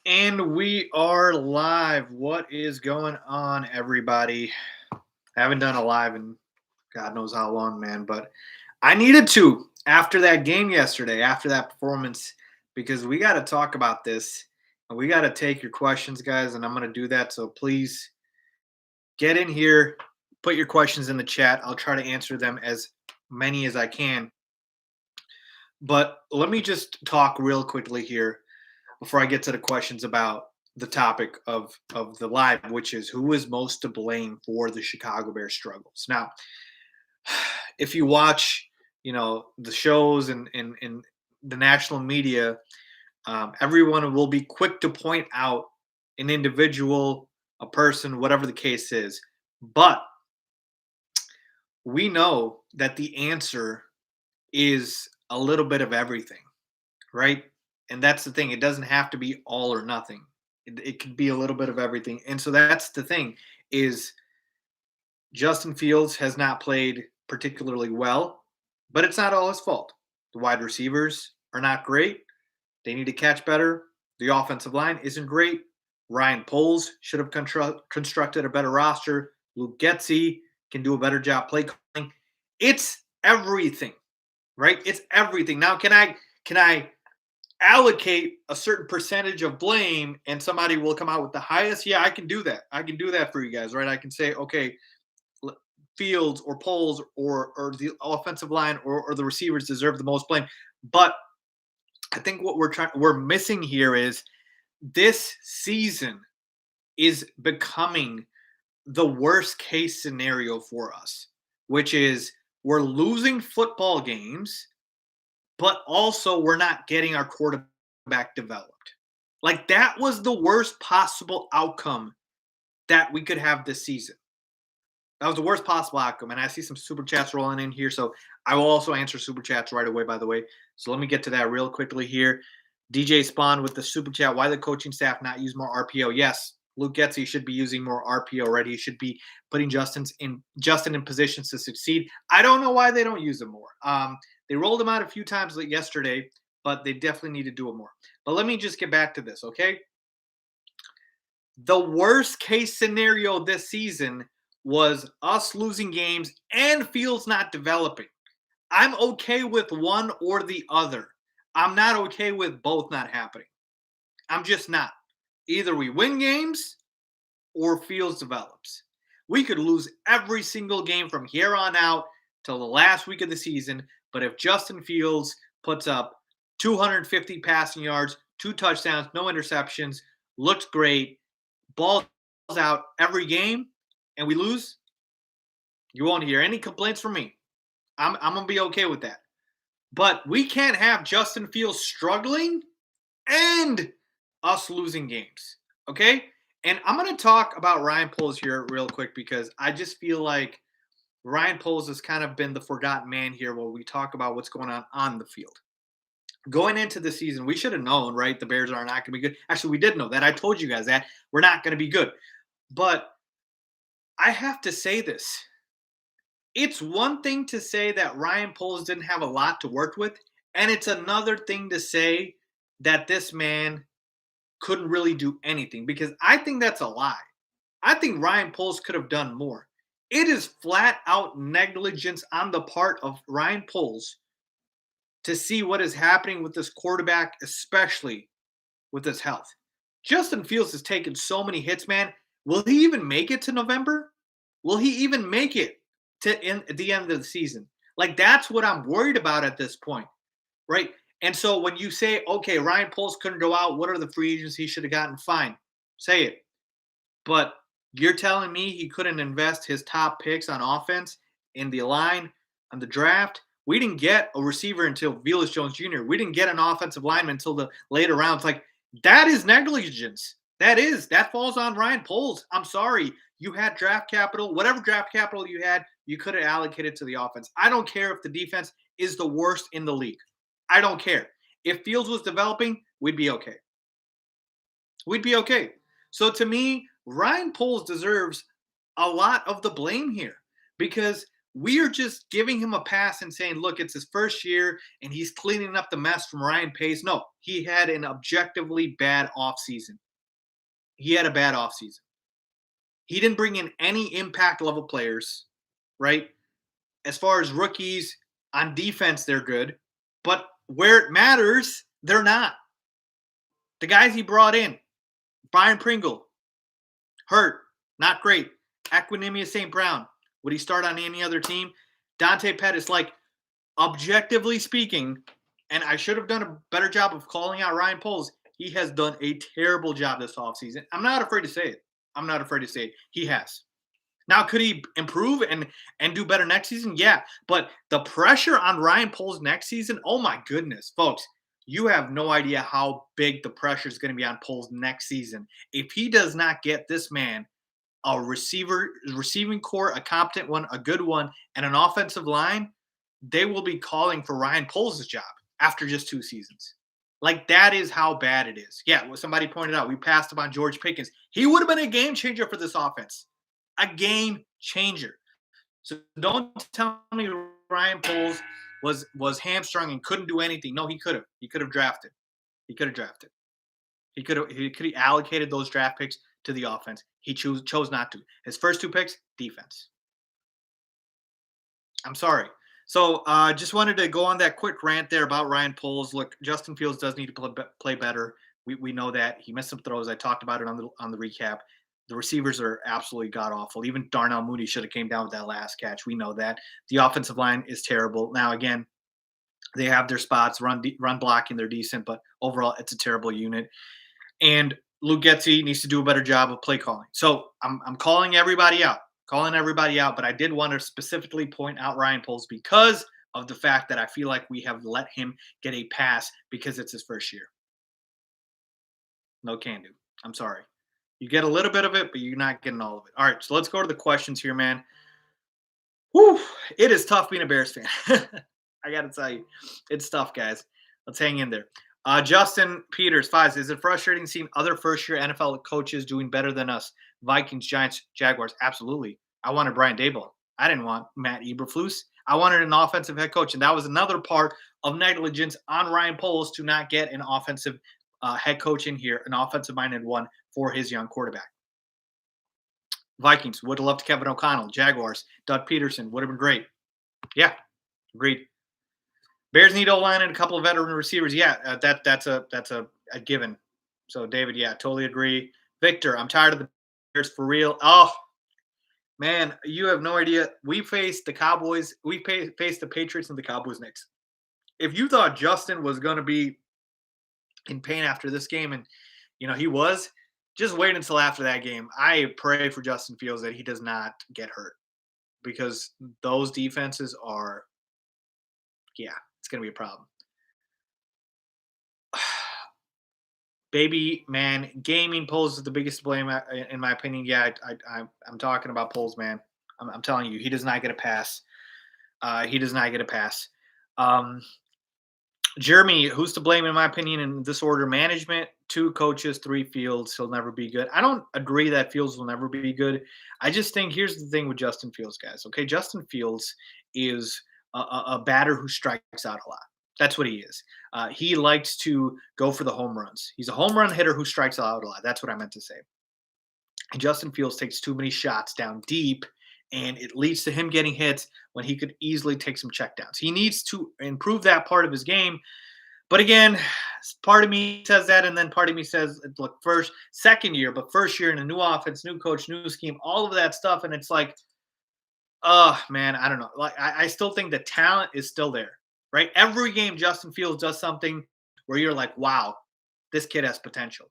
And we are live. What is going on, everybody? I haven't done a live in God knows how long, man, but I needed to after that game yesterday, after that performance, because we got to talk about this and we got to take your questions, guys, and I'm going to do that. So please get in here, put your questions in the chat. I'll try to answer them as many as I can. But let me just talk real quickly here before I get to the questions about the topic of the live, which is who is most to blame for the Chicago Bears struggles. Now, if you watch, the shows and the national media, everyone will be quick to point out an individual, a person, whatever the case is. But we know that the answer is a little bit of everything, right? And that's the thing. It doesn't have to be all or nothing. It could be a little bit of everything. And so that's the thing is Justin Fields has not played particularly well, but it's not all his fault. The wide receivers are not great. They need to catch better. The offensive line isn't great. Ryan Poles should have constructed a better roster. Luke Getsy can do a better job play calling. It's everything, right? It's everything. Now, can I allocate a certain percentage of blame and somebody will come out with the highest? Yeah, I can do that. I can do that for you guys, right? I can say, okay, Fields or Poles or the offensive line or the receivers deserve the most blame. But I think what we're missing here is this season is becoming the worst case scenario for us, which is we're losing football games, but also we're not getting our quarterback developed. Like that was the worst possible outcome that we could have this season. That was the worst possible outcome. And I see some super chats rolling in here. So I will also answer super chats right away, by the way. So let me get to that real quickly here. DJ Spawn with the super chat. Why the coaching staff not use more RPO? Yes, Luke Getsy should be using more RPO already. He should be putting Justin in positions to succeed. I don't know why they don't use him more. They rolled him out a few times yesterday, but they definitely need to do it more. But let me just get back to this, okay? The worst case scenario this season was us losing games and Fields not developing. I'm okay with one or the other. I'm not okay with both not happening. I'm just not. Either we win games or Fields develops. We could lose every single game from here on out till the last week of the season, but if Justin Fields puts up 250 passing yards, 2 touchdowns, no interceptions, looks great, balls out every game, and we lose, you won't hear any complaints from me. I'm going to be okay with that. But we can't have Justin Fields struggling and us losing games. Okay? And I'm going to talk about Ryan Poles here real quick because I just feel like Ryan Poles has kind of been the forgotten man here while we talk about what's going on the field. Going into the season, we should have known, right? The Bears are not going to be good. Actually, we did know that. I told you guys that. We're not going to be good. But I have to say this. It's one thing to say that Ryan Poles didn't have a lot to work with, and it's another thing to say that this man couldn't really do anything, because I think that's a lie. I think Ryan Poles could have done more. It is flat out negligence on the part of Ryan Poles to see what is happening with this quarterback, especially with his health. Justin Fields has taken so many hits, man. Will he even make it to November? Will he even make it to the end of the season? Like, that's what I'm worried about at this point, right? And so when you say, okay, Ryan Poles couldn't go out, what are the free agents he should have gotten? Fine, say it. But you're telling me he couldn't invest his top picks on offense in the line, on the draft? We didn't get a receiver until Velus Jones Jr. We didn't get an offensive lineman until the later rounds. Like, that is negligence. That falls on Ryan Poles. I'm sorry. You had draft capital. Whatever draft capital you had, you could have allocated to the offense. I don't care if the defense is the worst in the league. I don't care. If Fields was developing, we'd be okay. We'd be okay. So to me, Ryan Poles deserves a lot of the blame here because we are just giving him a pass and saying, look, it's his first year and he's cleaning up the mess from Ryan Pace. No, he had an objectively bad offseason. He had a bad offseason. He didn't bring in any impact level players, right? As far as rookies on defense, they're good. But where it matters, they're not. The guys he brought in, Brian Pringle, hurt, not great. Equinemius St. Brown, would he start on any other team? Dante Pettis, like, objectively speaking, and I should have done a better job of calling out Ryan Poles. He has done a terrible job this offseason. I'm not afraid to say it. I'm not afraid to say it. He has. Now, could he improve and do better next season? Yeah. But the pressure on Ryan Poles next season, oh my goodness, folks, you have no idea how big the pressure is going to be on Poles next season. If he does not get this man a receiving core, a competent one, a good one, and an offensive line, they will be calling for Ryan Poles' job after just 2 seasons. Like, that is how bad it is. Yeah, well, somebody pointed out, we passed up on George Pickens. He would have been a game changer for this offense. A game changer. So don't tell me Ryan Poles was hamstrung and couldn't do anything. No, he could have. He could have drafted. He could have drafted. He could have allocated those draft picks to the offense. He chose not to. His first 2 picks, defense. I'm sorry. So just wanted to go on that quick rant there about Ryan Poles. Look, Justin Fields does need to play better. We know that. He missed some throws. I talked about it on the recap. The receivers are absolutely god awful. Even Darnell Mooney should have came down with that last catch. We know that. The offensive line is terrible. Now, again, they have their spots, run blocking, they're decent, but overall, it's a terrible unit. And Luke Getsy needs to do a better job of play calling. So I'm calling everybody out, but I did want to specifically point out Ryan Poles because of the fact that I feel like we have let him get a pass because it's his first year. No can do. I'm sorry. You get a little bit of it, but you're not getting all of it. All right, so let's go to the questions here, man. Whew, it is tough being a Bears fan. I got to tell you, it's tough, guys. Let's hang in there. Justin Peters, Faiz, is it frustrating seeing other first-year NFL coaches doing better than us? Vikings, Giants, Jaguars, absolutely. I wanted Brian Daboll. I didn't want Matt Eberflus. I wanted an offensive head coach, and that was another part of negligence on Ryan Poles to not get an offensive head coach in here, an offensive-minded one for his young quarterback. Vikings, would have loved Kevin O'Connell. Jaguars, Doug Peterson, would have been great. Yeah, agreed. Bears need O-line and a couple of veteran receivers. Yeah, that's a given. So, David, yeah, totally agree. Victor, I'm tired of the Bears for real. Oh, man, you have no idea. We faced the Cowboys. We faced the Patriots and the Cowboys next. If you thought Justin was going to be in pain after this game, and, he was, just wait until after that game. I pray for Justin Fields that he does not get hurt because those defenses are, yeah, it's going to be a problem. Baby, man, gaming Poles is the biggest blame, in my opinion. Yeah, I'm talking about Poles, man. I'm telling you, he does not get a pass. He does not get a pass. Jeremy, who's to blame, in my opinion, in this order? Management, 2 coaches, 3 Fields. He'll never be good. I don't agree that Fields will never be good. I just think here's the thing with Justin Fields, guys. Okay, Justin Fields is a batter who strikes out a lot. That's what he is. He likes to go for the home runs. He's a home run hitter who strikes out a lot. That's what I meant to say. And Justin Fields takes too many shots down deep, and it leads to him getting hits when he could easily take some checkdowns. He needs to improve that part of his game. But again, part of me says that, and then part of me says, look, second year, but first year in a new offense, new coach, new scheme, all of that stuff. And it's like, oh, man, I don't know. Like, I still think the talent is still there, right? Every game, Justin Fields does something where you're like, wow, this kid has potential.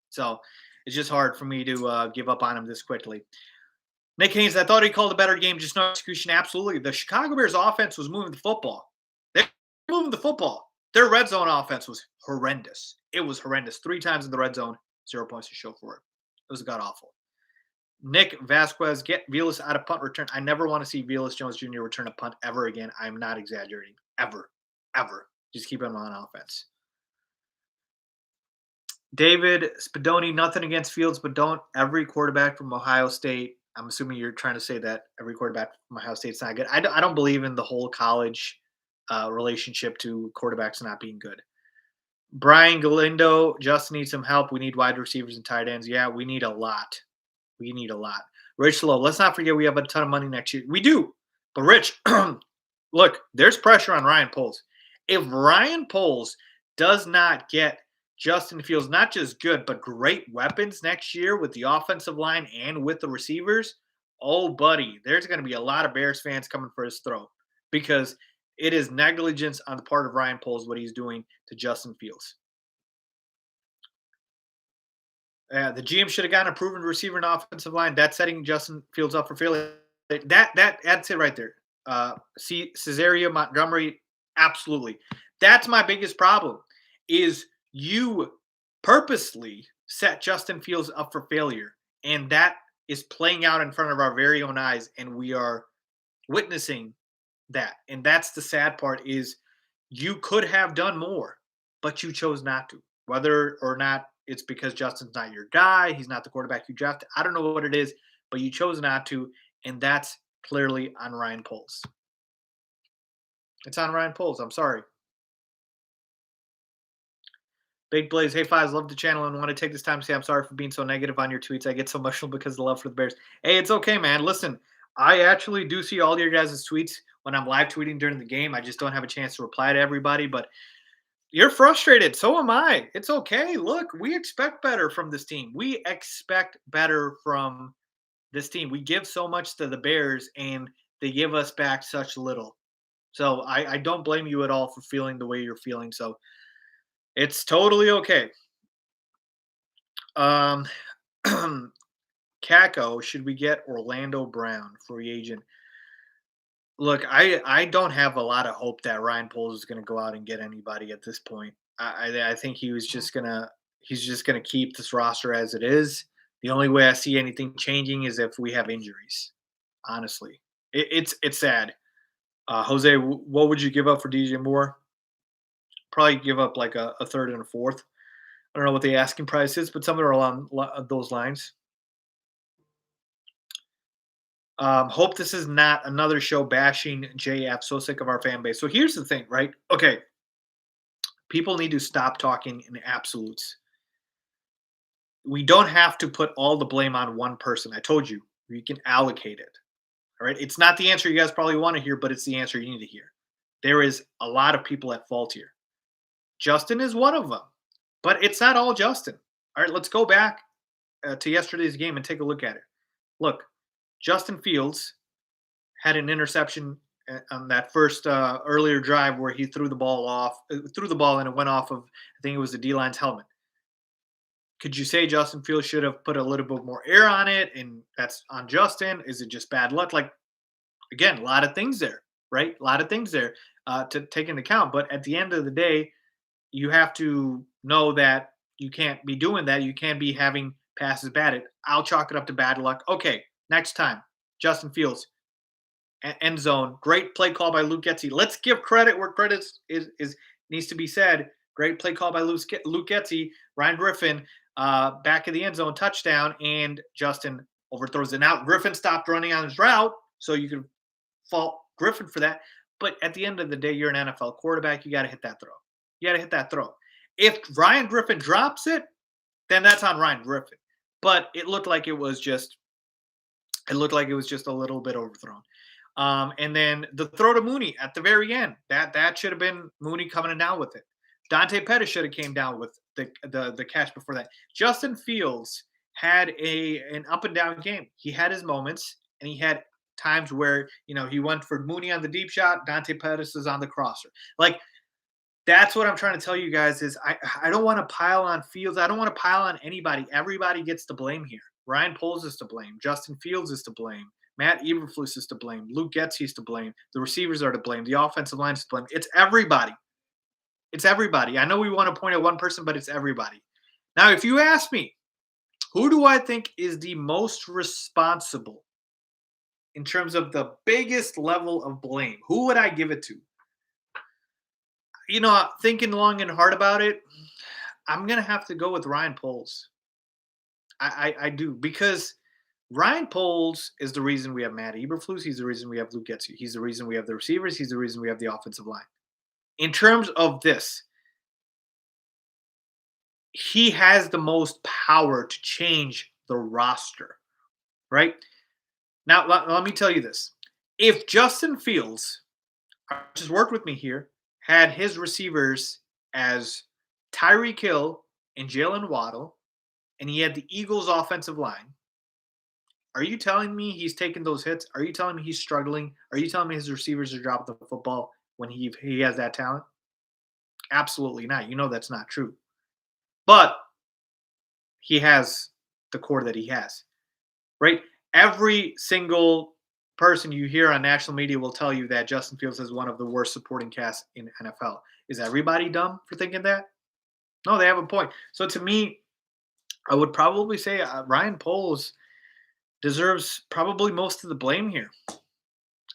So it's just hard for me to give up on him this quickly. Nick Haynes, I thought he called a better game, just no execution. Absolutely. The Chicago Bears offense was moving the football. They were moving the football. Their red zone offense was horrendous. It was horrendous. 3 times in the red zone, 0 points to show for it. It was god-awful. Nick Vasquez, get Vilas out of punt return. I never want to see Vilas Jones Jr. return a punt ever again. I'm not exaggerating. Ever. Ever. Just keep him on offense. David Spadoni, nothing against Fields, but don't every quarterback from Ohio State I'm assuming you're trying to say that every quarterback from Ohio State's not good. I don't believe in the whole college relationship to quarterbacks not being good. Brian Galindo, Justin needs some help. We need wide receivers and tight ends. Yeah, we need a lot. We need a lot. Rich Low, let's not forget we have a ton of money next year. We do. But Rich, look, there's pressure on Ryan Poles. If Ryan Poles does not get Justin Fields not just good, but great weapons next year with the offensive line and with the receivers, oh, buddy, there's going to be a lot of Bears fans coming for his throat because it is negligence on the part of Ryan Poles what he's doing to Justin Fields. The GM should have gotten a proven receiver and offensive line. That's setting Justin Fields up for failure. That's it right there. Cesario Montgomery, absolutely. That's my biggest problem. Is you purposely set Justin Fields up for failure, and that is playing out in front of our very own eyes, and we are witnessing that. And that's the sad part is you could have done more, but you chose not to. Whether or not it's because Justin's not your guy, he's not the quarterback you drafted. I don't know what it is, but you chose not to, and that's clearly on Ryan Poles. It's on Ryan Poles. I'm sorry. Big Blaze, hey Faiz, love the channel and want to take this time to say I'm sorry for being so negative on your tweets. I get so emotional because of the love for the Bears. Hey, it's okay, man. Listen, I actually do see all your guys' tweets when I'm live tweeting during the game. I just don't have a chance to reply to everybody, but you're frustrated. So am I. It's okay. Look, we expect better from this team. We expect better from this team. We give so much to the Bears, and they give us back such little. So I don't blame you at all for feeling the way you're feeling. So it's totally okay. Kako, should we get Orlando Brown, free agent? Look, I don't have a lot of hope that Ryan Poles is going to go out and get anybody at this point. I think he's just gonna keep this roster as it is. The only way I see anything changing is if we have injuries. Honestly, it's sad. Jose, what would you give up for DJ Moore? Probably give up like a third and a fourth. I don't know what the asking price is, but somewhere along those lines. Hope this is not another show bashing JF. So sick of our fan base. So here's the thing, right? Okay. People need to stop talking in absolutes. We don't have to put all the blame on one person. I told you, you can allocate it. All right. It's not the answer you guys probably want to hear, but it's the answer you need to hear. There is a lot of people at fault here. Justin is one of them, but it's not all Justin. All right. Let's go back to yesterday's game and take a look at it. Look, Justin Fields had an interception on that first earlier drive where he threw the ball and it went off of, I think it was the D-line's helmet. Could you say Justin Fields should have put a little bit more air on it and that's on Justin? Is it just bad luck? Like, again, a lot of things there, right? A lot of things there to take into account. But at the end of the day, you have to know that you can't be doing that. You can't be having passes batted. I'll chalk it up to bad luck. Okay, next time, Justin Fields, end zone. Great play call by Luke Getsy. Let's give credit where credit is needs to be said. Great play call by Luke Getsy. Ryan Griffin, back of the end zone, touchdown, and Justin overthrows it. Now, Griffin stopped running on his route, so you can fault Griffin for that. But at the end of the day, you're an NFL quarterback. You got to hit that throw. You got to hit that throw. If Ryan Griffin drops it, then that's on Ryan Griffin. But it looked like it was just a little bit overthrown. And then the throw to Mooney at the very end, that should have been Mooney coming down with it. Dante Pettis should have came down with the catch before that. Justin Fields had an up and down game. He had his moments, and he had times where he went for Mooney on the deep shot, Dante Pettis is on the crosser. Like, that's what I'm trying to tell you guys is I don't want to pile on Fields. I don't want to pile on anybody. Everybody gets to blame here. Ryan Poles is to blame. Justin Fields is to blame. Matt Eberflus is to blame. Luke Getsy is to blame. The receivers are to blame. The offensive line is to blame. It's everybody. It's everybody. I know we want to point at one person, but it's everybody. Now, if you ask me, who do I think is the most responsible in terms of the biggest level of blame? Who would I give it to? Thinking long and hard about it, I'm going to have to go with Ryan Poles. I do, because Ryan Poles is the reason we have Matt Eberflus. He's the reason we have Luke Getzey. He's the reason we have the receivers. He's the reason we have the offensive line. In terms of this, he has the most power to change the roster, right? Now, let me tell you this. If Justin Fields, just work with me here, had his receivers as Tyreek Hill and Jalen Waddle, and he had the Eagles' offensive line, are you telling me he's taking those hits? Are you telling me he's struggling? Are you telling me his receivers are dropping the football when he has that talent? Absolutely not. You know that's not true. But he has the core that he has, right? Every single person you hear on national media will tell you that Justin Fields is one of the worst supporting casts in NFL. Is everybody dumb for thinking that? No, they have a point. So to me, I would probably say Ryan Poles deserves probably most of the blame here.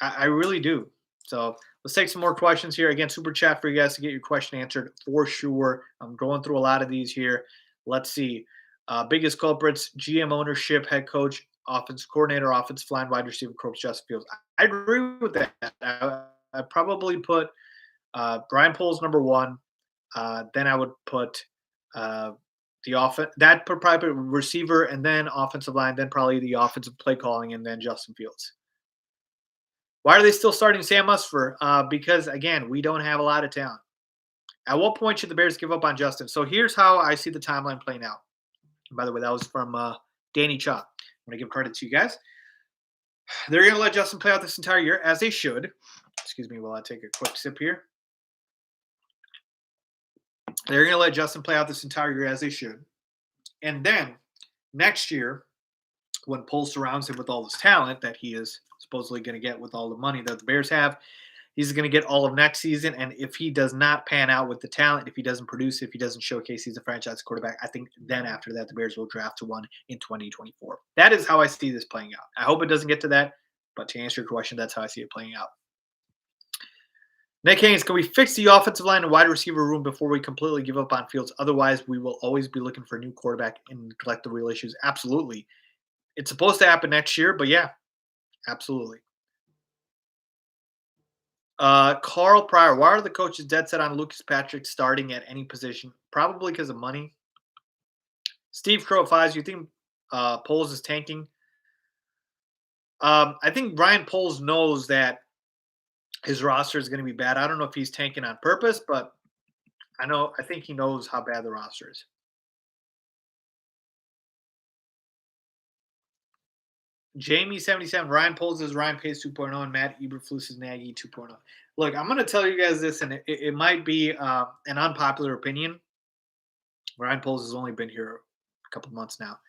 I really do. So let's take some more questions here. Again, super chat for you guys to get your question answered for sure. I'm going through a lot of these here. Let's see. Biggest culprits: GM ownership, head coach, offense coordinator, offensive line, wide receiver, coach, Justin Fields. I agree with that. I probably put Brian Poles number one. Then I would put the offense that probably receiver, and then offensive line, then probably the offensive play calling, and then Justin Fields. Why are they still starting Sam Musfer? Because again, we don't have a lot of talent. At what point should the Bears give up on Justin? So here's how I see the timeline playing out. And by the way, that was from Danny Chop. I'm going to give credit to you guys. They're going to let Justin play out this entire year, as they should. Excuse me while I take a quick sip here. They're going to let Justin play out this entire year, as they should. And then next year, when Poles surrounds him with all this talent that he is supposedly going to get with all the money that the Bears have, he's going to get all of next season. And if he does not pan out with the talent, if he doesn't produce, if he doesn't showcase he's a franchise quarterback, I think then after that, the Bears will draft to one in 2024. That is how I see this playing out. I hope it doesn't get to that, but to answer your question, that's how I see it playing out. Nick Haynes, can we fix the offensive line and wide receiver room before we completely give up on Fields? Otherwise, we will always be looking for a new quarterback and neglect the real issues. Absolutely. It's supposed to happen next year, but yeah, absolutely. Carl Pryor, why are the coaches dead set on Lucas Patrick starting at any position? Probably because of money. Steve Crow Faiz, you think Poles is tanking? I think Ryan Poles knows that his roster is going to be bad. I don't know if he's tanking on purpose, but I think he knows how bad the roster is. Jamie77, Ryan Poles is Ryan Pace 2.0 and Matt Eberflus is Nagy 2.0. Look, I'm going to tell you guys this, and it might be an unpopular opinion. Ryan Poles has only been here a couple months now.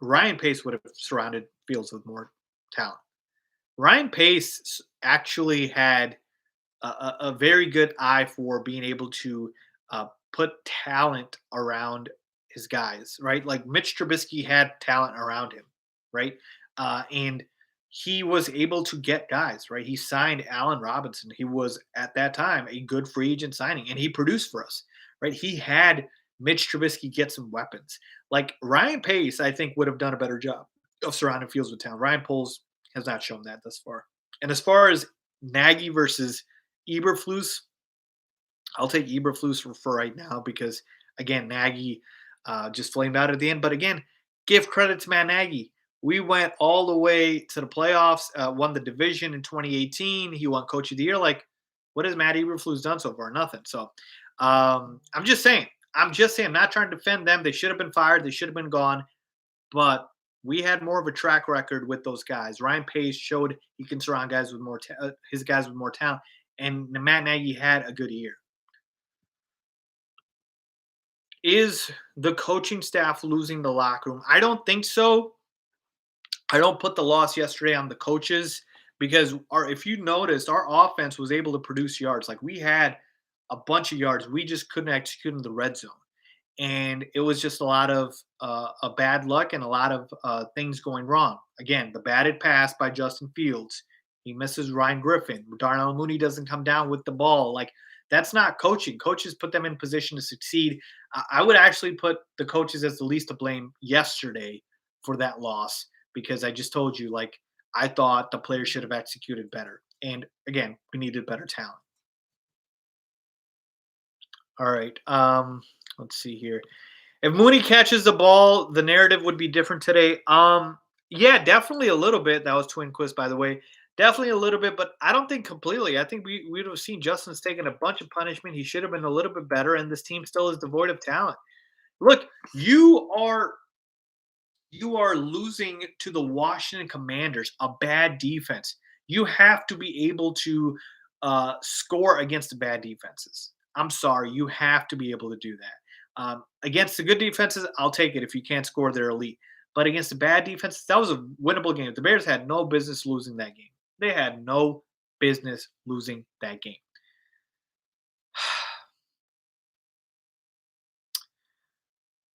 Ryan Pace would have surrounded Fields with more talent. Ryan Pace actually had a very good eye for being able to put talent around his guys, right? Like Mitch Trubisky had talent around him, right? And he was able to get guys, right? He signed Allen Robinson. He was at that time a good free agent signing, and he produced for us, right? He had Mitch Trubisky get some weapons. Like Ryan Pace, I think would have done a better job of surrounding Fields with talent. Ryan Poles has not shown that thus far. And as far as Nagy versus Eberflus, I'll take Eberflus for right now because, again, Nagy just flamed out at the end. But again, give credit to Matt Nagy. We went all the way to the playoffs, won the division in 2018. He won Coach of the Year. Like, what has Matt Eberflus done so far? Nothing. So I'm just saying. I'm not trying to defend them. They should have been fired. They should have been gone. But we had more of a track record with those guys. Ryan Pace showed he can surround guys with his guys with more talent, and Matt Nagy had a good year. Is the coaching staff losing the locker room? I don't think so. I don't put the loss yesterday on the coaches because if you noticed, our offense was able to produce yards. Like we had a bunch of yards. We just couldn't execute in the red zone. And it was just a lot of a bad luck and a lot of things going wrong. Again, the batted pass by Justin Fields. He misses Ryan Griffin. Darnell Mooney doesn't come down with the ball. Like, that's not coaching. Coaches put them in position to succeed. I would actually put the coaches as the least to blame yesterday for that loss because I just told you, like, I thought the players should have executed better. And again, we needed better talent. All right. Let's see here. If Mooney catches the ball, the narrative would be different today. Yeah, definitely a little bit. That was Twin Quist, by the way. Definitely a little bit, but I don't think completely. I think we would have seen Justin's taking a bunch of punishment. He should have been a little bit better, and this team still is devoid of talent. Look, you are losing to the Washington Commanders, a bad defense. You have to be able to score against the bad defenses. I'm sorry, you have to be able to do that. Against the good defenses, I'll take it if you can't score, they're elite. But against the bad defenses, that was a winnable game. The Bears had no business losing that game. They had no business losing that game.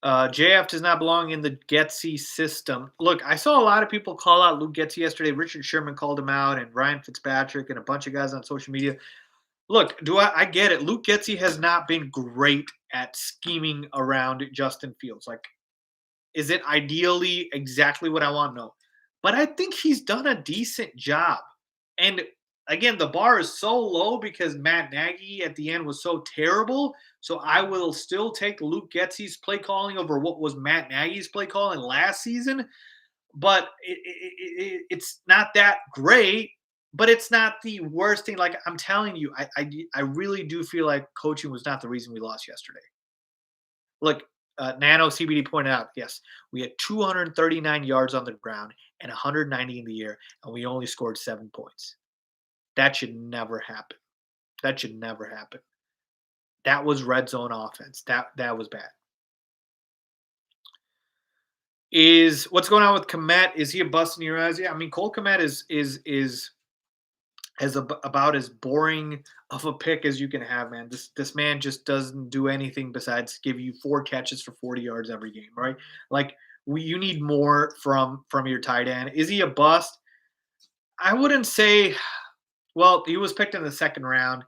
JF does not belong in the Getsy system. Look, I saw a lot of people call out Luke Getsy yesterday. Richard Sherman called him out, and Ryan Fitzpatrick, and a bunch of guys on social media. Look, I get it. Luke Getsy has not been great at scheming around Justin Fields. Like, is it ideally exactly what I want? No. But I think he's done a decent job. And again, the bar is so low because Matt Nagy at the end was so terrible. So I will still take Luke Getsy's play calling over what was Matt Nagy's play calling last season. But it's not that great, but it's not the worst thing. Like, I'm telling you, I really do feel like coaching was not the reason we lost yesterday. Look, Nano CBD pointed out, yes, we had 239 yards on the ground and 190 in the air, and we only scored 7 points. That should never happen. That should never happen. That was red zone offense. That was bad. Is what's going on with Komet? Is he a bust in your eyes? Yeah, I mean Cole Komet is about as boring of a pick as you can have, man. This man just doesn't do anything besides give you 4 catches for 40 yards every game, right? Like you need more from your tight end. Is he a bust? I wouldn't say. Well, he was picked in the second round.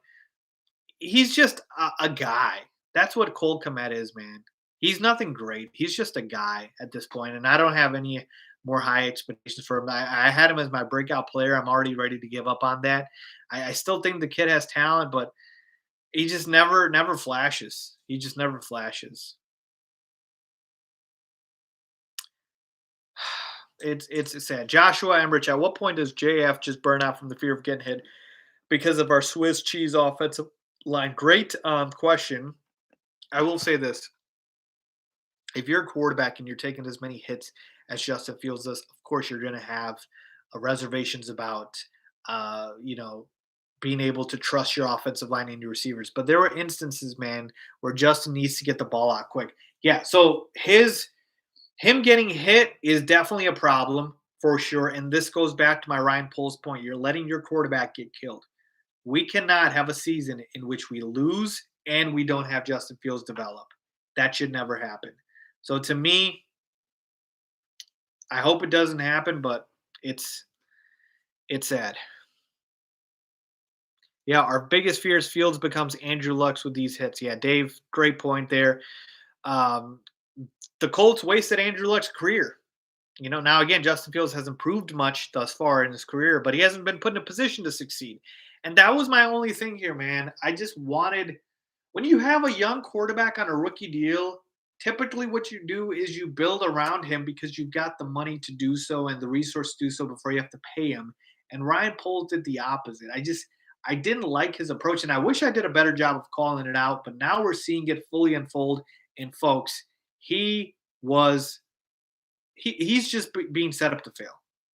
He's just a guy. That's what Cole Komet is, man. He's nothing great. He's just a guy at this point, and I don't have any more high expectations for him. I had him as my breakout player. I'm already ready to give up on that. I still think the kid has talent, but he just never flashes. He just never flashes. It's sad. Joshua Emrich, at what point does JF just burn out from the fear of getting hit because of our Swiss cheese offensive line? Great question. I will say this. If you're a quarterback and you're taking as many hits as Justin Fields does, of course you're going to have reservations about, being able to trust your offensive line and your receivers. But there were instances, man, where Justin needs to get the ball out quick. Yeah, so him getting hit is definitely a problem for sure. And this goes back to my Ryan Poles point. You're letting your quarterback get killed. We cannot have a season in which we lose and we don't have Justin Fields develop. That should never happen. So to me, I hope it doesn't happen, but it's sad. Yeah, our biggest fear is Fields becomes Andrew Luck with these hits. Yeah, Dave, great point there. Um, the Colts wasted Andrew Luck's career. Now again, Justin Fields hasn't proved much thus far in his career, but he hasn't been put in a position to succeed. And that was my only thing here, man. I just wanted, when you have a young quarterback on a rookie deal, typically what you do is you build around him because you've got the money to do so and the resource to do so before you have to pay him. And Ryan Poles did the opposite. I didn't like his approach, and I wish I did a better job of calling it out, but now we're seeing it fully unfold. And folks, he's just being set up to fail.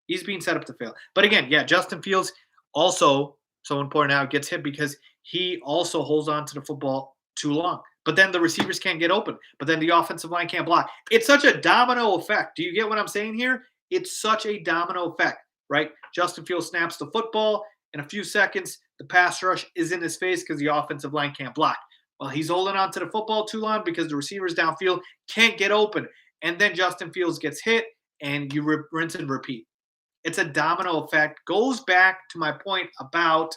He's being set up to fail. But again, yeah, Justin Fields also, someone pointed out, gets hit because he also holds on to the football too long. But then the receivers can't get open. But then the offensive line can't block. It's such a domino effect. Do you get what I'm saying here? It's such a domino effect, right? Justin Fields snaps the football. In a few seconds, the pass rush is in his face because the offensive line can't block. Well, he's holding on to the football too long because the receivers downfield can't get open. And then Justin Fields gets hit, and you rinse and repeat. It's a domino effect. Goes back to my point about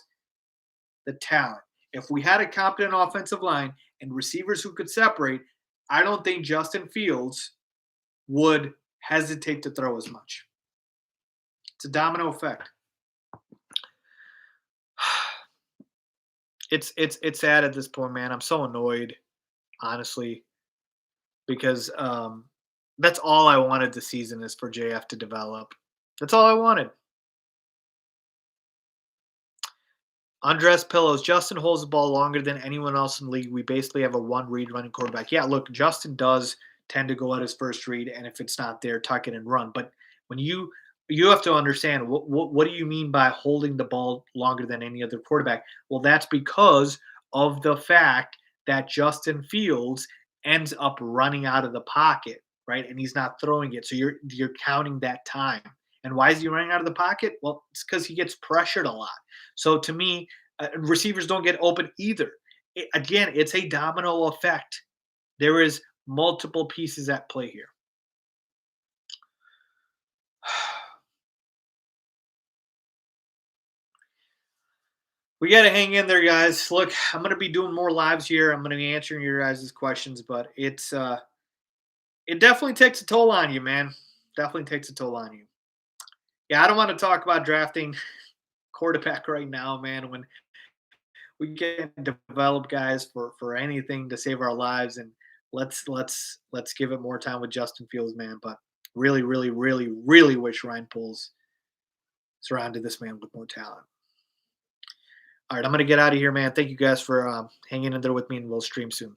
the talent. If we had a competent offensive line and receivers who could separate, I don't think Justin Fields would hesitate to throw as much. It's a domino effect. It's sad at this point, man. I'm so annoyed, honestly, because that's all I wanted this season is for JF to develop. That's all I wanted. Undressed pillows. Justin holds the ball longer than anyone else in the league. We basically have a one read running quarterback. Yeah, look, Justin does tend to go at his first read, and if it's not there, tuck it and run. But when you have to understand what do you mean by holding the ball longer than any other quarterback? Well, that's because of the fact that Justin Fields ends up running out of the pocket, right? And he's not throwing it. So you're counting that time. And why is he running out of the pocket? Well, it's because he gets pressured a lot. So to me, receivers don't get open either. Again, it's a domino effect. There is multiple pieces at play here. We got to hang in there, guys. Look, I'm going to be doing more lives here. I'm going to be answering your guys' questions, but it definitely takes a toll on you, man. Definitely takes a toll on you. Yeah, I don't want to talk about drafting quarterback right now, man. When we can develop guys for anything to save our lives, and let's give it more time with Justin Fields, man. But really, really, really, really wish Ryan Poles surrounded this man with more talent. All right, I'm gonna get out of here, man. Thank you guys for hanging in there with me, and we'll stream soon.